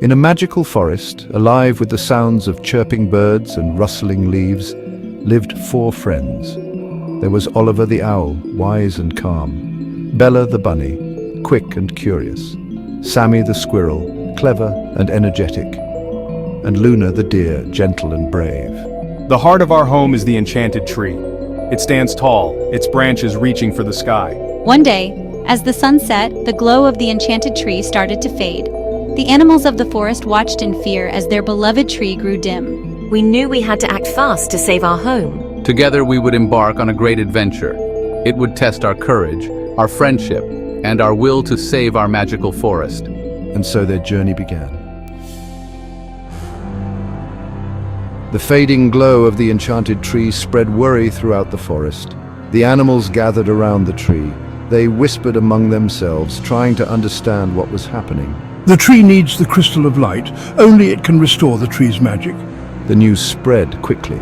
In a magical forest, alive with the sounds of chirping birds and rustling leaves, lived 4 friends. There was Oliver the owl, wise and calm; Bella the bunny, quick and curious; Sammy the squirrel, clever and energetic; and Luna the deer, gentle and brave. The heart of our home is the enchanted tree. It stands tall, its branches reaching for the sky. One day, as the sun set, the glow of the enchanted tree started to fade. The animals of the forest watched in fear as their beloved tree grew dim. We knew we had to act fast to save our home. Together we would embark on a great adventure. It would test our courage, our friendship, and our will to save our magical forest. And so their journey began. The fading glow of the enchanted tree spread worry throughout the forest. The animals gathered around the tree. They whispered among themselves, trying to understand what was happening. The tree needs the crystal of light. Only it can restore the tree's magic. The news spread quickly.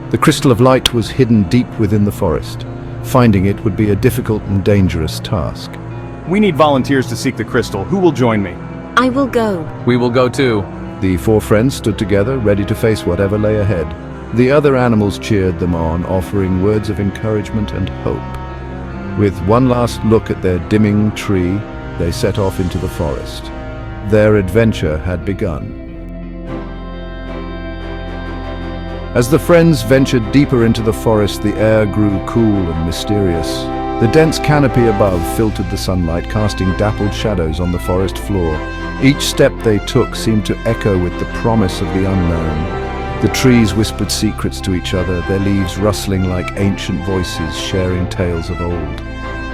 The crystal of light was hidden deep within the forest. Finding it would be a difficult and dangerous task. We need volunteers to seek the crystal. Who will join me? I will go. We will go too. The 4 friends stood together, ready to face whatever lay ahead. The other animals cheered them on, offering words of encouragement and hope. With one last look at their dimming tree, they set off into the forest. Their adventure had begun. As the friends ventured deeper into the forest, the air grew cool and mysterious. The dense canopy above filtered the sunlight, casting dappled shadows on the forest floor. Each step they took seemed to echo with the promise of the unknown. The trees whispered secrets to each other, their leaves rustling like ancient voices sharing tales of old.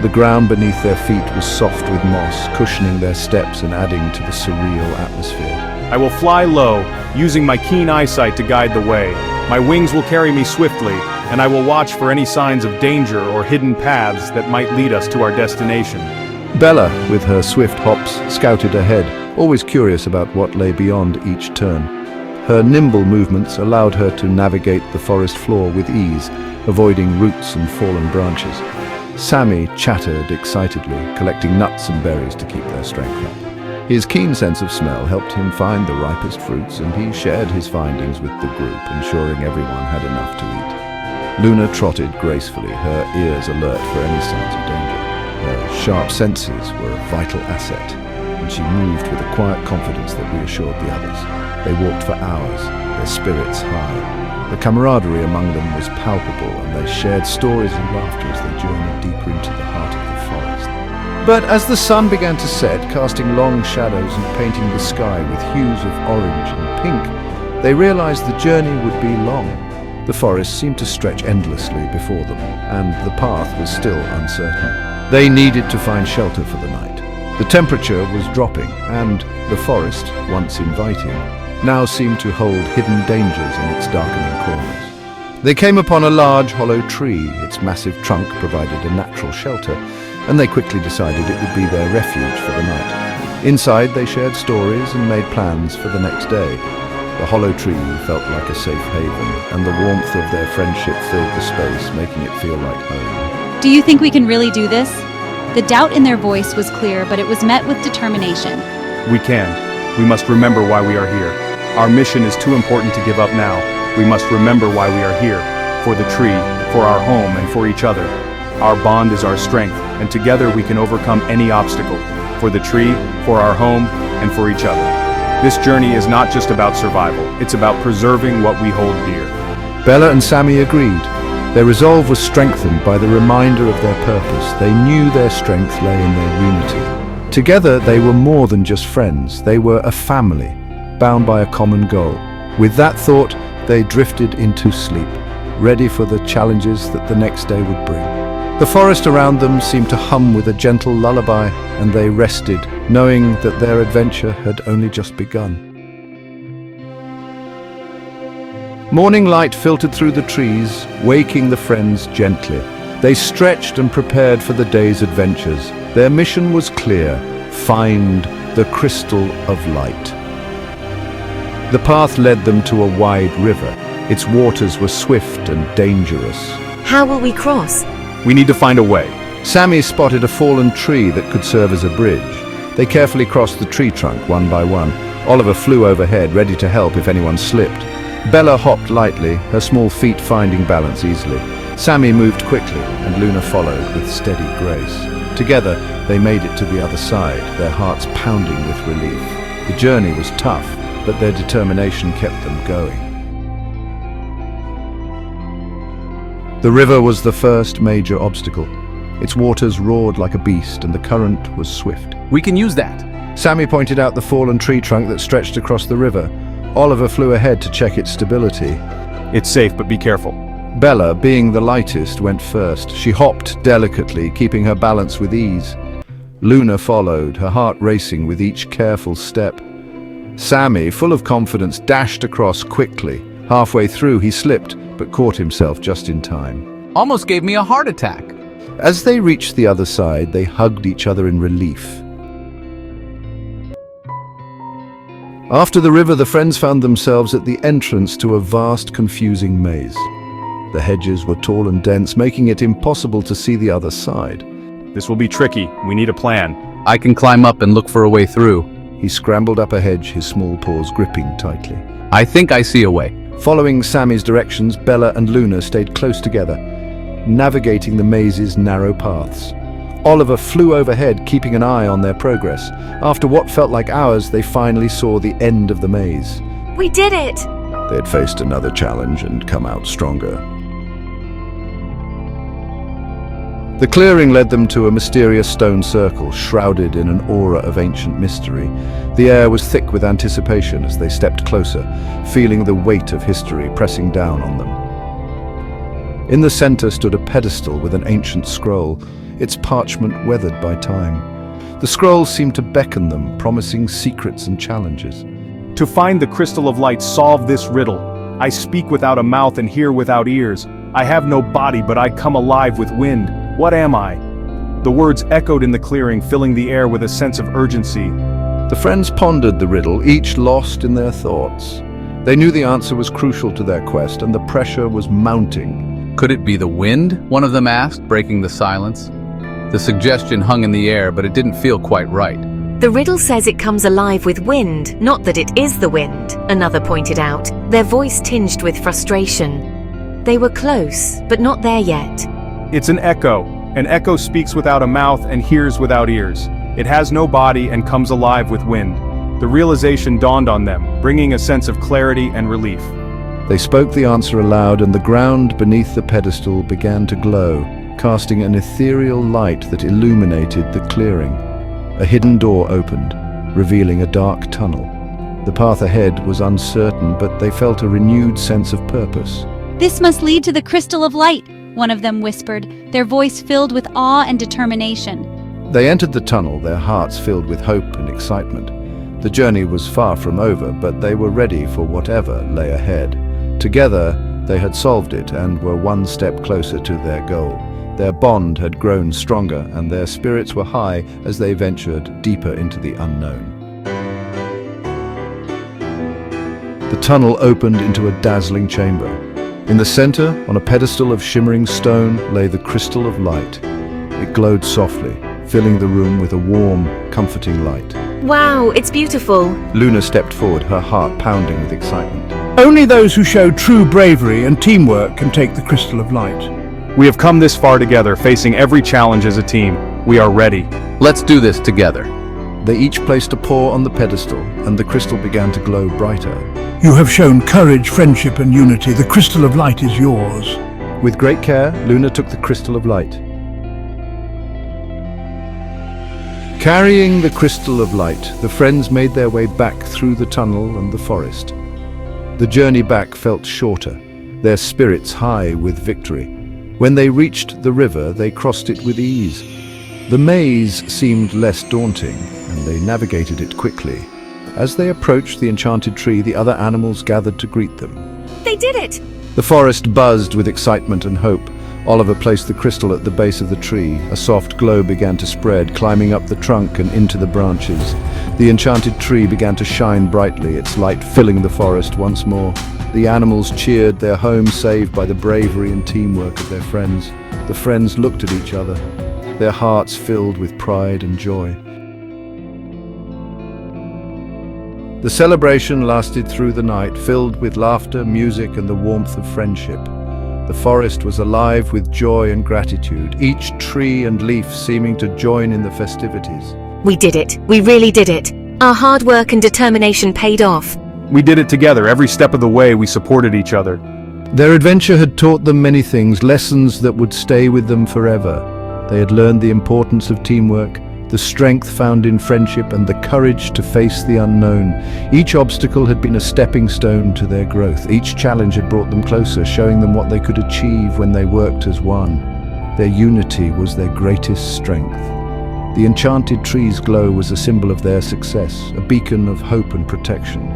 The ground beneath their feet was soft with moss, cushioning their steps and adding to the surreal atmosphere. I will fly low, using my keen eyesight to guide the way. My wings will carry me swiftly, and I will watch for any signs of danger or hidden paths that might lead us to our destination. Bella, with her swift hops, scouted ahead, always curious about what lay beyond each turn. Her nimble movements allowed her to navigate the forest floor with ease, avoiding roots and fallen branches. Sammy chattered excitedly, collecting nuts and berries to keep their strength up. His keen sense of smell helped him find the ripest fruits, and he shared his findings with the group, ensuring everyone had enough to eat. Luna trotted gracefully, her ears alert for any signs of danger. Her sharp senses were a vital asset, and she moved with a quiet confidence that reassured the others. They walked for hours, their spirits high. The camaraderie among them was palpable, and they shared stories and laughter as they journeyed deeper into the heart of the forest. But as the sun began to set, casting long shadows and painting the sky with hues of orange and pink, they realized the journey would be long. The forest seemed to stretch endlessly before them, and the path was still uncertain. They needed to find shelter for the night. The temperature was dropping, and the forest, once inviting, now seemed to hold hidden dangers in its darkening corners. They came upon a large hollow tree. Its massive trunk provided a natural shelter, and they quickly decided it would be their refuge for the night. Inside, they shared stories and made plans for the next day. The hollow tree felt like a safe haven, and the warmth of their friendship filled the space, making it feel like home. Do you think we can really do this? The doubt in their voice was clear, but it was met with determination. We can. We must remember why we are here. Our mission is too important to give up now. We must remember why we are here. For the tree, for our home, and for each other. Our bond is our strength, and together we can overcome any obstacle. For the tree, for our home, and for each other. This journey is not just about survival. It's about preserving what we hold dear. Bella and Sammy agreed. Their resolve was strengthened by the reminder of their purpose. They knew their strength lay in their unity. Together, they were more than just friends. They were a family, bound by a common goal. With that thought, they drifted into sleep, ready for the challenges that the next day would bring. The forest around them seemed to hum with a gentle lullaby, and they rested, knowing that their adventure had only just begun. Morning light filtered through the trees, waking the friends gently. They stretched and prepared for the day's adventures. Their mission was clear: find the crystal of light. The path led them to a wide river. Its waters were swift and dangerous. How will we cross? We need to find a way. Sammy spotted a fallen tree that could serve as a bridge. They carefully crossed the tree trunk one by one, Oliver flew overhead, ready to help if anyone slipped. Bella hopped lightly, her small feet finding balance easily. Sammy moved quickly, and Luna followed with steady grace. Together, they made it to the other side, their hearts pounding with relief. The journey was tough, but their determination kept them going. The river was the first major obstacle. Its waters roared like a beast, and the current was swift. We can use that. Sammy pointed out the fallen tree trunk that stretched across the river. Oliver flew ahead to check its stability. It's safe, but be careful. Bella, being the lightest, went first. She hopped delicately, keeping her balance with ease. Luna followed, her heart racing with each careful step. Sammy, full of confidence, dashed across quickly. Halfway through, he slipped, but caught himself just in time. Almost gave me a heart attack. As they reached the other side, they hugged each other in relief. After the river, the friends found themselves at the entrance to a vast, confusing maze. The hedges were tall and dense, making it impossible to see the other side. This will be tricky. We need a plan. I can climb up and look for a way through. He scrambled up a hedge, his small paws gripping tightly. I think I see a way. Following Sammy's directions, Bella and Luna stayed close together, navigating the maze's narrow paths. Oliver flew overhead, keeping an eye on their progress. After what felt like hours, they finally saw the end of the maze. We did it! They had faced another challenge and come out stronger. The clearing led them to a mysterious stone circle, shrouded in an aura of ancient mystery. The air was thick with anticipation as they stepped closer, feeling the weight of history pressing down on them. In the center stood a pedestal with an ancient scroll, its parchment weathered by time. The scroll seemed to beckon them, promising secrets and challenges. To find the crystal of light, solve this riddle. I speak without a mouth and hear without ears. I have no body, but I come alive with wind. What am I? The words echoed in the clearing, filling the air with a sense of urgency. The friends pondered the riddle, each lost in their thoughts. They knew the answer was crucial to their quest, and the pressure was mounting. Could it be the wind? One of them asked, breaking the silence. The suggestion hung in the air, but it didn't feel quite right. The riddle says it comes alive with wind, not that it is the wind, another pointed out, their voice tinged with frustration. They were close, but not there yet. It's an echo. An echo speaks without a mouth and hears without ears. It has no body and comes alive with wind. The realization dawned on them, bringing a sense of clarity and relief. They spoke the answer aloud, and the ground beneath the pedestal began to glow, casting an ethereal light that illuminated the clearing. A hidden door opened, revealing a dark tunnel. The path ahead was uncertain, but they felt a renewed sense of purpose. "This must lead to the Crystal of Light," one of them whispered, their voice filled with awe and determination. They entered the tunnel, their hearts filled with hope and excitement. The journey was far from over, but they were ready for whatever lay ahead. Together, they had solved it and were one step closer to their goal. Their bond had grown stronger, and their spirits were high as they ventured deeper into the unknown. The tunnel opened into a dazzling chamber. In the center, on a pedestal of shimmering stone, lay the Crystal of Light. It glowed softly, filling the room with a warm, comforting light. Wow, it's beautiful. Luna stepped forward, her heart pounding with excitement. Only those who show true bravery and teamwork can take the Crystal of Light. We have come this far together, facing every challenge as a team. We are ready. Let's do this together. They each placed a paw on the pedestal, and the crystal began to glow brighter. You have shown courage, friendship and unity. The Crystal of Light is yours. With great care, Luna took the Crystal of Light. Carrying the Crystal of Light, the friends made their way back through the tunnel and the forest. The journey back felt shorter, their spirits high with victory. When they reached the river, they crossed it with ease. The maze seemed less daunting, and they navigated it quickly. As they approached the enchanted tree, the other animals gathered to greet them. They did it! The forest buzzed with excitement and hope. Oliver placed the crystal at the base of the tree. A soft glow began to spread, climbing up the trunk and into the branches. The enchanted tree began to shine brightly, its light filling the forest once more. The animals cheered, their home saved by the bravery and teamwork of their friends. The friends looked at each other, their hearts filled with pride and joy. The celebration lasted through the night, filled with laughter, music, and the warmth of friendship. The forest was alive with joy and gratitude, each tree and leaf seeming to join in the festivities. We did it. We really did it. Our hard work and determination paid off. We did it together. Every step of the way, we supported each other. Their adventure had taught them many things, lessons that would stay with them forever. They had learned the importance of teamwork, the strength found in friendship, and the courage to face the unknown. Each obstacle had been a stepping stone to their growth. Each challenge had brought them closer, showing them what they could achieve when they worked as one. Their unity was their greatest strength. The enchanted tree's glow was a symbol of their success, a beacon of hope and protection.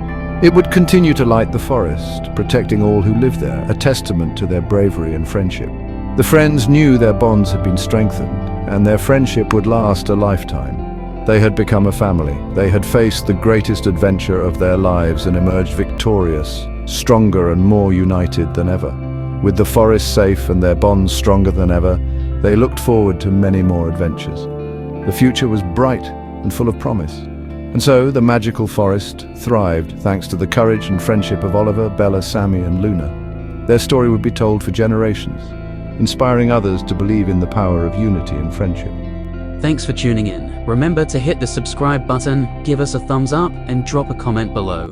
It would continue to light the forest, protecting all who lived there, a testament to their bravery and friendship. The friends knew their bonds had been strengthened, and their friendship would last a lifetime. They had become a family. They had faced the greatest adventure of their lives and emerged victorious, stronger and more united than ever. With the forest safe and their bonds stronger than ever, they looked forward to many more adventures. The future was bright and full of promise. And so the magical forest thrived thanks to the courage and friendship of Oliver, Bella, Sammy, and Luna. Their story would be told for generations, inspiring others to believe in the power of unity and friendship. Thanks for tuning in. Remember to hit the subscribe button, give us a thumbs up, and drop a comment below.